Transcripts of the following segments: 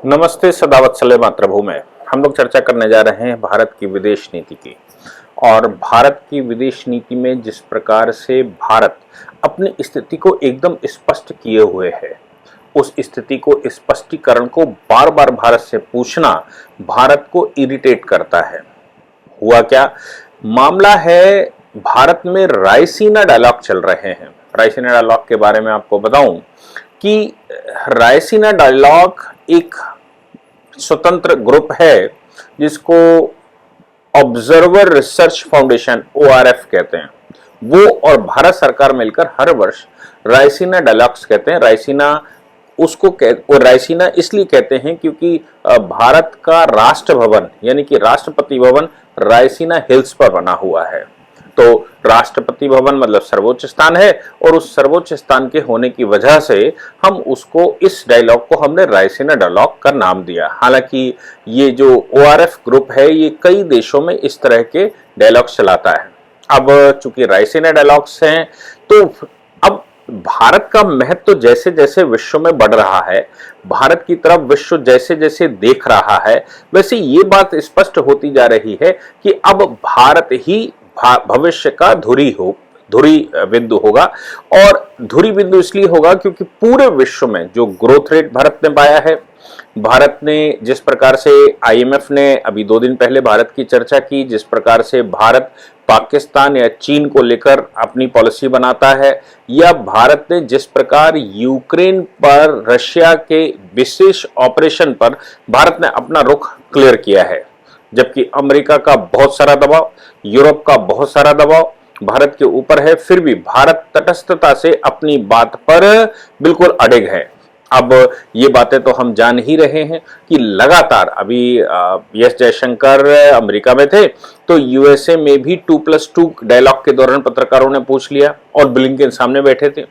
नमस्ते सदावत्सल्य मातृभूमि। हम लोग चर्चा करने जा रहे हैं भारत की विदेश नीति की। और भारत की विदेश नीति में जिस प्रकार से भारत अपनी स्थिति को एकदम स्पष्ट किए हुए है, उस स्थिति को स्पष्टीकरण को बार बार भारत से पूछना भारत को इरिटेट करता है। हुआ क्या मामला है, भारत में रायसीना डायलॉग चल रहे हैं। रायसीना डायलॉग के बारे में आपको बताऊं कि रायसीना डायलॉग एक स्वतंत्र ग्रुप है जिसको ऑब्जर्वर रिसर्च फाउंडेशन ORF कहते हैं। वो और भारत सरकार मिलकर हर वर्ष रायसीना डायलॉग्स कहते हैं। रायसीना रायसीना इसलिए कहते हैं क्योंकि भारत का राष्ट्र भवन यानी कि राष्ट्रपति भवन रायसीना हिल्स पर बना हुआ है। तो राष्ट्रपति भवन मतलब सर्वोच्च स्थान है और उस सर्वोच्च स्थान के होने की वजह से हम उसको, इस डायलॉग को हमने रायसीना डायलॉग का नाम दिया। हालांकि ये जो ORF ग्रुप है ये कई देशों में इस तरह के डायलॉग्स चलाता है। अब चूंकि रायसीना डायलॉग्स हैं तो अब भारत का महत्व तो जैसे जैसे विश्व में बढ़ रहा है, भारत की तरफ विश्व जैसे जैसे देख रहा है, वैसे ये बात स्पष्ट होती जा रही है कि अब भारत ही भविष्य का धुरी बिंदु होगा। और धुरी बिंदु इसलिए होगा क्योंकि पूरे विश्व में जो ग्रोथ रेट भारत ने पाया है, भारत ने जिस प्रकार से IMF ने अभी 2 दिन पहले भारत की चर्चा की, जिस प्रकार से भारत पाकिस्तान या चीन को लेकर अपनी पॉलिसी बनाता है, या भारत ने जिस प्रकार यूक्रेन पर रशिया के विशेष ऑपरेशन पर भारत ने अपना रुख क्लियर किया है, जबकि अमेरिका का बहुत सारा दबाव, यूरोप का बहुत सारा दबाव भारत के ऊपर है, फिर भी भारत तटस्थता से अपनी बात पर बिल्कुल अडिग है। अब ये बातें तो हम जान ही रहे हैं कि लगातार अभी एस जयशंकर अमेरिका में थे तो USA में भी 2+2 डायलॉग के दौरान पत्रकारों ने पूछ लिया और ब्लिंकन सामने बैठे थे,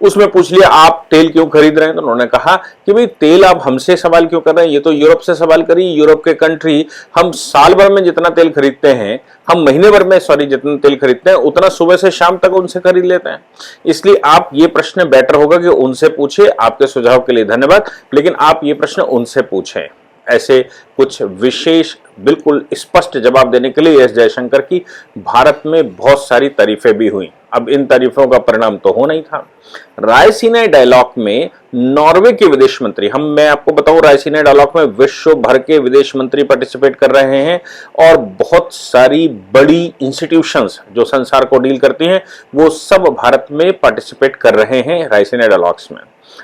उसमें पूछ लिया आप तेल क्यों खरीद रहे हैं। तो उन्होंने कहा कि भाई तेल आप हमसे सवाल क्यों कर रहे हैं, ये तो यूरोप से सवाल करिए। यूरोप के कंट्री हम साल भर में जितना तेल खरीदते हैं, हम महीने भर में जितना तेल खरीदते हैं उतना सुबह से शाम तक उनसे खरीद लेते हैं। इसलिए आप ये प्रश्न बेटर होगा कि उनसे पूछे। आपके सुझाव के लिए धन्यवाद, लेकिन आप ये प्रश्न उनसे पूछें। ऐसे कुछ विशेष बिल्कुल स्पष्ट जवाब देने के लिए एस जयशंकर की भारत में बहुत सारी तारीफें भी हुई। अब इन तारीफों का परिणाम तो होना ही था। रायसीना डायलॉग में नॉर्वे के विदेश मंत्री, मैं आपको बताऊं, रायसीना डायलॉग में विश्व भर के विदेश मंत्री पार्टिसिपेट कर रहे हैं और बहुत सारी बड़ी इंस्टीट्यूशंस जो संसार को डील करती हैं वो सब भारत में पार्टिसिपेट कर रहे हैं रायसीना डायलॉग्स में।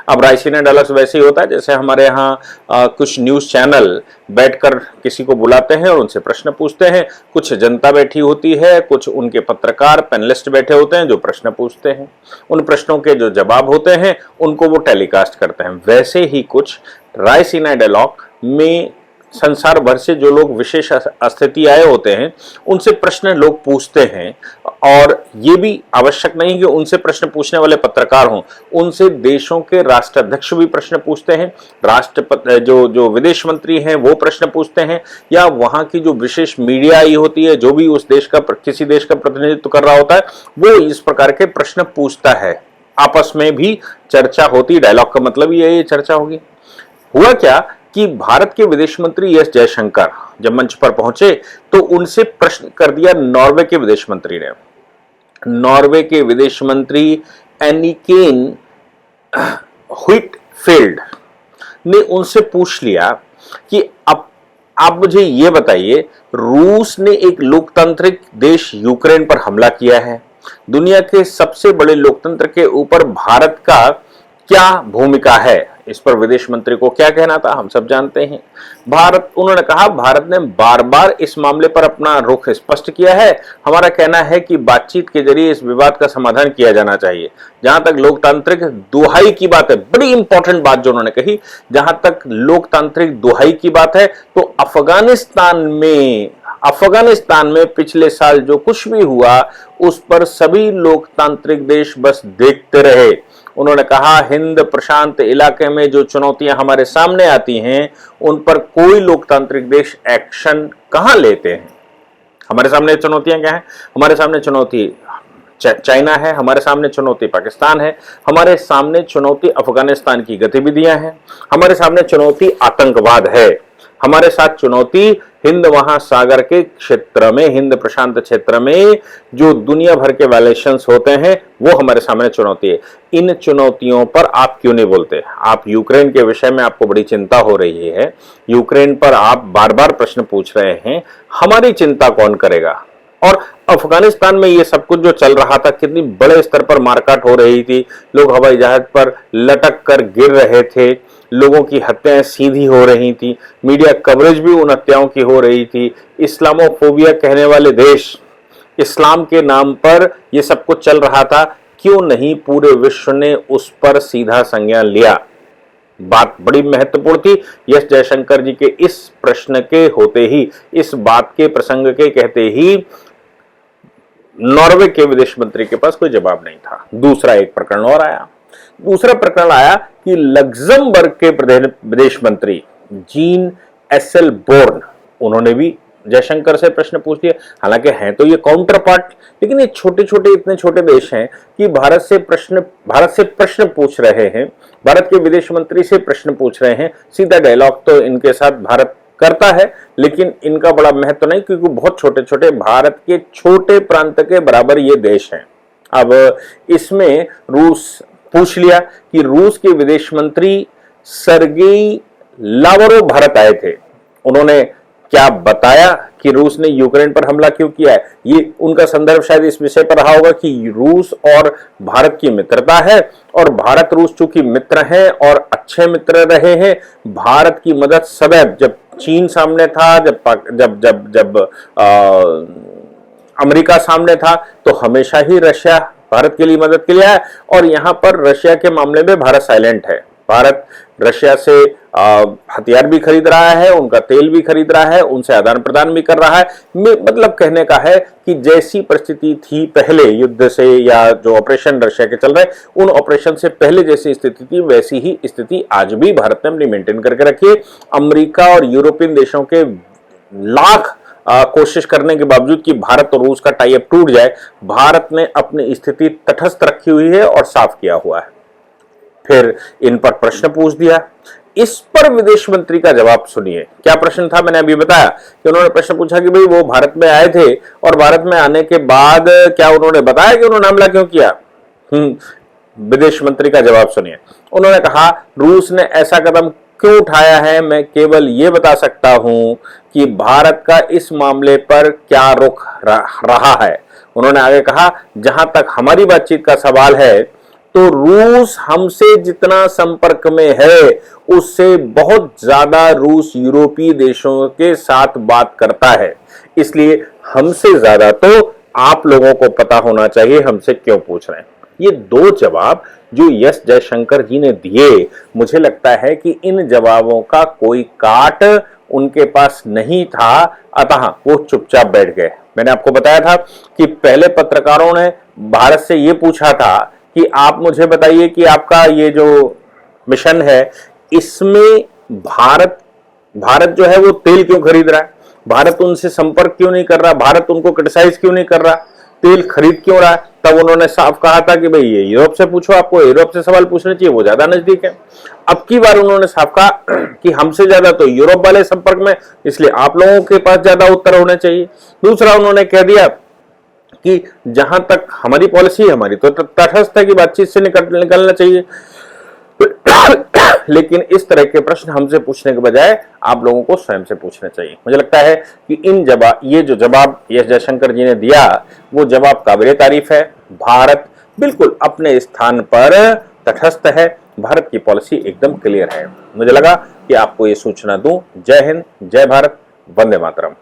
अब रायसीना डायलॉग्स वैसे ही होता है जैसे हमारे यहाँ कुछ न्यूज चैनल बैठकर किसी को बुलाते हैं और उनसे प्रश्न पूछते हैं, कुछ जनता बैठी होती है, कुछ उनके पत्रकार पैनलिस्ट बैठे होते हैं जो प्रश्न पूछते हैं, उन प्रश्नों के जो जवाब होते हैं उनको वो टेलीकास्ट करते हैं। वैसे ही कुछ रायसीना डायलॉग में संसार भर से जो लोग विशेष स्थिति आए होते हैं उनसे प्रश्न लोग पूछते हैं। और ये भी आवश्यक नहीं कि उनसे प्रश्न पूछने वाले पत्रकार हों, उनसे देशों के राष्ट्राध्यक्ष भी प्रश्न पूछते हैं, राष्ट्रपति जो विदेश मंत्री हैं वो प्रश्न पूछते हैं, या वहां की जो विशेष मीडिया आई होती है, जो भी उस देश का किसी देश का प्रतिनिधित्व कर रहा होता है वो इस प्रकार के प्रश्न पूछता है। आपस में भी चर्चा होती, डायलॉग का मतलब ये चर्चा होगी। हुआ क्या कि भारत के विदेश मंत्री एस जयशंकर जब मंच पर पहुंचे तो उनसे प्रश्न कर दिया नॉर्वे के विदेश मंत्री ने। नॉर्वे के विदेश मंत्री एनिकेन हुइटफील्ड ने उनसे पूछ लिया कि अब आप मुझे ये बताइए, रूस ने एक लोकतांत्रिक देश यूक्रेन पर हमला किया है, दुनिया के सबसे बड़े लोकतंत्र के ऊपर भारत का क्या भूमिका है, इस पर विदेश मंत्री को क्या कहना था हम सब जानते हैं। उन्होंने कहा भारत ने बार बार इस मामले पर अपना रुख स्पष्ट किया है, हमारा कहना है कि बातचीत के जरिए इस विवाद का समाधान किया जाना चाहिए। जहां तक लोकतांत्रिक दुहाई की बात है, बड़ी इंपॉर्टेंट बात जो उन्होंने कही, जहां तक लोकतांत्रिक दुहाई की बात है तो अफगानिस्तान में पिछले साल जो कुछ भी हुआ उस पर सभी लोकतांत्रिक देश बस देखते रहे। उन्होंने कहा हिंद प्रशांत इलाके में जो चुनौतियां हमारे सामने आती हैं उन पर कोई लोकतांत्रिक देश एक्शन कहां लेते हैं। हमारे सामने चुनौतियां क्या हैं? हमारे सामने चुनौती चाइना है, हमारे सामने चुनौती पाकिस्तान है, हमारे सामने चुनौती अफगानिस्तान की गतिविधियां हैं, हमारे सामने चुनौती आतंकवाद है, हमारे साथ चुनौती हिंद महासागर के क्षेत्र में, हिंद प्रशांत क्षेत्र में जो दुनिया भर के वायलेशंस होते हैं वो हमारे सामने चुनौती है। इन चुनौतियों पर आप क्यों नहीं बोलते? आप यूक्रेन के विषय में आपको बड़ी चिंता हो रही है, यूक्रेन पर आप बार बार प्रश्न पूछ रहे हैं, हमारी चिंता कौन करेगा? और अफगानिस्तान में ये सब कुछ जो चल रहा था, कितनी बड़े स्तर पर मारकाट हो रही थी, लोग हवाई जहाज पर लटक कर गिर रहे थे, लोगों की हत्याएं सीधी हो रही थी, मीडिया कवरेज भी उन हत्याओं की हो रही थी, इस्लामोफोबिया कहने वाले देश, इस्लाम के नाम पर यह सब कुछ चल रहा था, क्यों नहीं पूरे विश्व ने उस पर सीधा संज्ञान लिया? बात बड़ी महत्वपूर्ण थी। एस जयशंकर जी के इस प्रश्न के होते ही, इस बात के प्रसंग के कहते ही नॉर्वे के विदेश मंत्री के पास कोई जवाब नहीं था। दूसरा एक प्रकरण और आया। दूसरा प्रकरण आया कि लग्जमबर्ग के विदेश मंत्री जीन एसेल बोर्न, उन्होंने भी जयशंकर से प्रश्न पूछ लिया। हालांकि हैं तो ये काउंटर पार्ट, लेकिन ये छोटे छोटे, इतने छोटे देश हैं कि भारत से प्रश्न पूछ रहे हैं, भारत के विदेश मंत्री से प्रश्न पूछ रहे हैं। सीधा डायलॉग तो इनके साथ भारत करता है, लेकिन इनका बड़ा महत्व नहीं, क्योंकि बहुत छोटे छोटे, भारत के छोटे प्रांत के बराबर ये देश हैं। अब इसमें रूस पूछ लिया कि रूस के विदेश मंत्री सर्गेई लावरोव भारत आए थे, उन्होंने क्या बताया कि रूस ने यूक्रेन पर हमला क्यों किया है? ये उनका संदर्भ शायद इस विषय पर रहा होगा कि रूस और भारत की मित्रता है, और भारत रूस चूंकि मित्र हैं और अच्छे मित्र रहे हैं, भारत की मदद सदैव, जब चीन सामने था, जब अमेरिका सामने था, तो हमेशा ही रशिया भारत के लिए मदद के लिए आया। और यहां पर रशिया के मामले में भारत साइलेंट है। भारत रशिया से हथियार भी खरीद रहा है, उनका तेल भी खरीद रहा है, उनसे आदान प्रदान भी कर रहा है। मतलब कहने का है कि जैसी परिस्थिति थी पहले युद्ध से, या जो ऑपरेशन रशिया के चल रहे, उन ऑपरेशन से पहले जैसी स्थिति थी, वैसी ही स्थिति आज भी भारत ने अपनी मेंटेन करके रखी है। अमेरिका और यूरोपियन देशों के लाख कोशिश करने के बावजूद कि भारत और रूस का टाई अप टूट जाए, भारत ने अपनी स्थिति तटस्थ रखी हुई है और साफ किया हुआ है। फिर इन पर प्रश्न पूछ दिया। इस पर विदेश मंत्री का जवाब सुनिए। क्या प्रश्न था? मैंने अभी बताया कि उन्होंने प्रश्न पूछा कि भाई वो भारत में आए थे, और भारत में आने के बाद क्या उन्होंने बताया कि उन्होंने हमला क्यों किया? विदेश मंत्री का जवाब सुनिए। उन्होंने कहा, रूस ने ऐसा कदम क्यों उठाया है, मैं केवल ये बता सकता हूं कि भारत का इस मामले पर क्या रुख रहा है। उन्होंने आगे कहा, जहां तक हमारी बातचीत का सवाल है, तो रूस हमसे जितना संपर्क में है, उससे बहुत ज्यादा रूस यूरोपीय देशों के साथ बात करता है। इसलिए हमसे ज्यादा तो आप लोगों को पता होना चाहिए हमसे क्यों पूछ रहे हैं। ये दो जवाब जो एस जयशंकर जी ने दिए, मुझे लगता है कि इन जवाबों का कोई काट उनके पास नहीं था, अतः वो चुपचाप बैठ गए। मैंने आपको बताया था कि पहले पत्रकारों ने भारत से ये पूछा था कि आप मुझे बताइए कि आपका ये जो मिशन है, इसमें भारत जो है वो तेल क्यों खरीद रहा है, भारत उनसे संपर्क क्यों नहीं कर रहा, भारत उनको क्रिटिसाइज क्यों नहीं कर रहा, तेल खरीद क्यों रहा है? तब उन्होंने साफ कहा था कि भाई ये यूरोप से पूछो, आपको यूरोप से सवाल पूछने चाहिए, वो ज्यादा नजदीक है। अब की बार उन्होंने साफ कहा कि हमसे ज्यादा तो यूरोप वाले संपर्क में, इसलिए आप लोगों के पास ज्यादा उत्तर होने चाहिए। दूसरा उन्होंने कह दिया कि जहां तक हमारी पॉलिसी है, हमारी तो तटस्थ है कि बातचीत से निकलना चाहिए। लेकिन इस तरह के प्रश्न हमसे पूछने के बजाय आप लोगों को स्वयं से पूछने चाहिए। मुझे लगता है कि ये जो जवाब एस जयशंकर जी ने दिया, वो जवाब काबिल तारीफ है। भारत बिल्कुल अपने स्थान पर तटस्थ है, भारत की पॉलिसी एकदम क्लियर है। मुझे लगा कि आपको ये सूचना दूं। जय हिंद, जय भारत, वंदे मातरम।